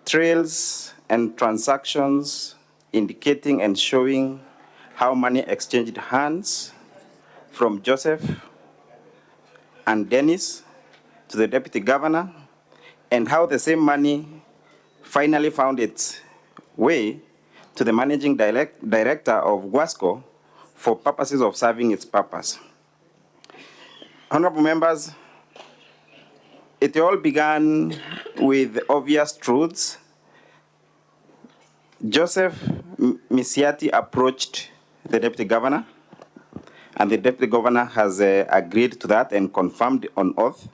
trails and transactions indicating and showing how money exchanged hands from Joseph and Dennis to the deputy governor, and how the same money finally found its way to the managing director of Guasco for purposes of serving its purpose. Honorable members, it all began with obvious truths. Joseph Misiati approached the deputy governor, and the deputy governor has agreed to that and confirmed on oath.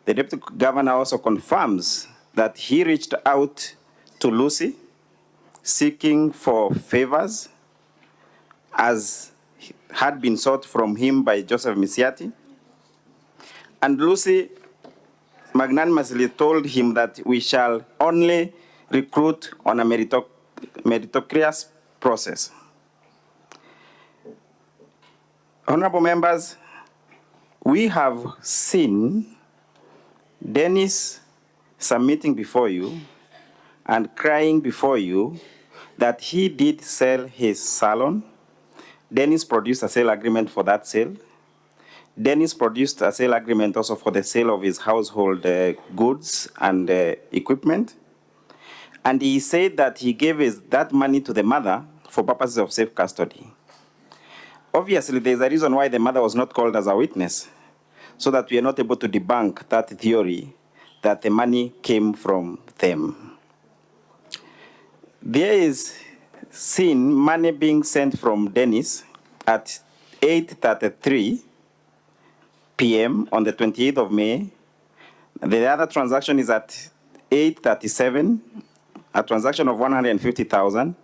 The deputy governor also confirms that he reached out to Lucy seeking for favors as had been sought from him by Joseph Misiati. And Lucy magnanimously told him that we shall only recruit on a meritocratic process. Honorable members, we have seen Dennis submitting before you and crying before you that he did sell his salon. Dennis produced a sale agreement for that sale. Dennis produced a sale agreement also for the sale of his household goods and equipment. And he said that he gave that money to the mother for purposes of safe custody. Obviously, there's a reason why the mother was not called as a witness, so that we are not able to debunk that theory that the money came from them. There is seen money being sent from Dennis at 8:33 p.m. on the 28th of May. The other transaction is at 8:37, a transaction of 150,000,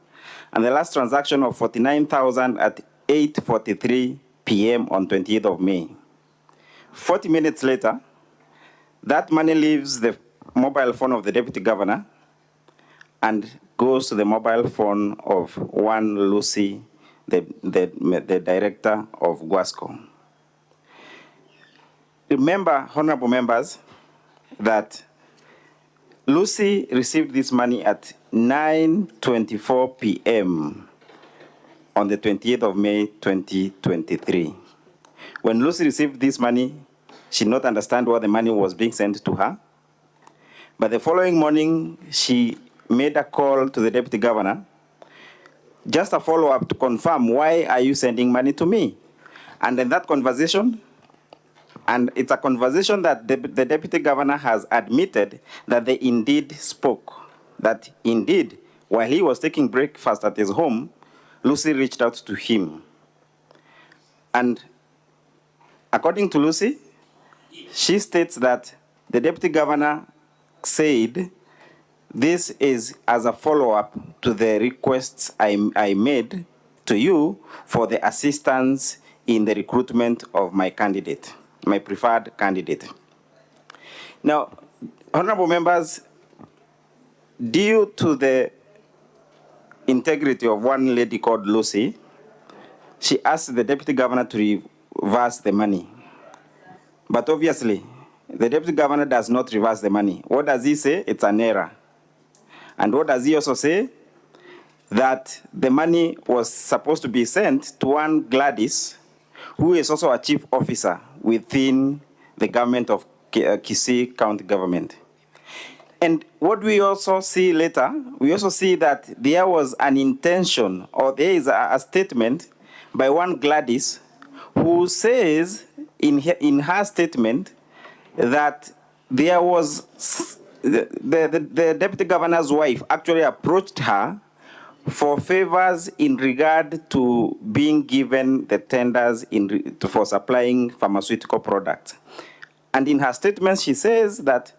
and the last transaction of 49,000 at 8:43 p.m. on 28th of May. 40 minutes later, that money leaves the mobile phone of the deputy governor and goes to the mobile phone of one Lucy, the director of Guasco. Remember, honorable members, that Lucy received this money at 9:24 p.m. on the 28th of May, 2023. When Lucy received this money, she did not understand why the money was being sent to her. But the following morning, she made a call to the deputy governor, just a follow-up to confirm, why are you sending money to me? And in that conversation, and it's a conversation that the deputy governor has admitted that they indeed spoke, that indeed, while he was taking breakfast at his home, Lucy reached out to him. And according to Lucy, she states that the deputy governor said, this is as a follow-up to the requests I made to you for the assistance in the recruitment of my candidate, my preferred candidate. Now, honorable members, due to the integrity of one lady called Lucy, she asked the deputy governor to reverse the money. But obviously, the deputy governor does not reverse the money. What does he say? It's an error. And what does he also say? That the money was supposed to be sent to one Gladys, who is also a chief officer within the government of Kisii County government. And what we also see later, we also see that there was an intention, or there is a statement by one Gladys, who says in her statement that there was the deputy governor's wife actually approached her for favors in regard to being given the tenders for supplying pharmaceutical products. And in her statement, she says that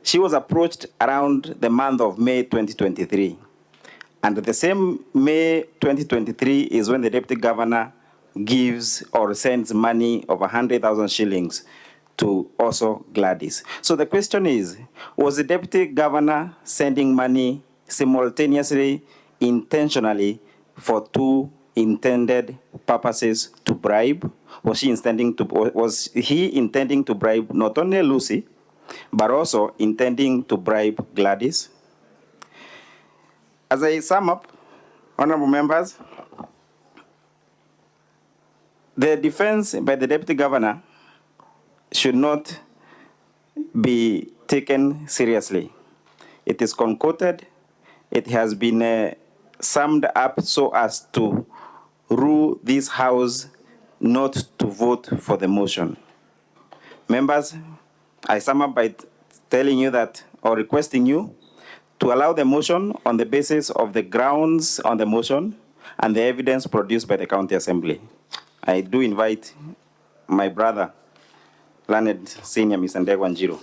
she was approached around the month of May 2023. And the same May 2023 is when the deputy governor gives or sends money of 100,000 shillings to also Gladys. So the question is, was the deputy governor sending money simultaneously, intentionally, for two intended purposes to bribe? Was he intending to bribe not only Lucy, but also intending to bribe Gladys? As I sum up, honorable members, the defense by the Deputy Governor should not be taken seriously. It is concocted. It has been summed up so as to rule this House not to vote for the motion. Members, I sum up by telling you that, or requesting you, to allow the motion on the basis of the grounds on the motion and the evidence produced by the County Assembly. I do invite my brother, Learned Senior Mr. Ndegwa Njiru.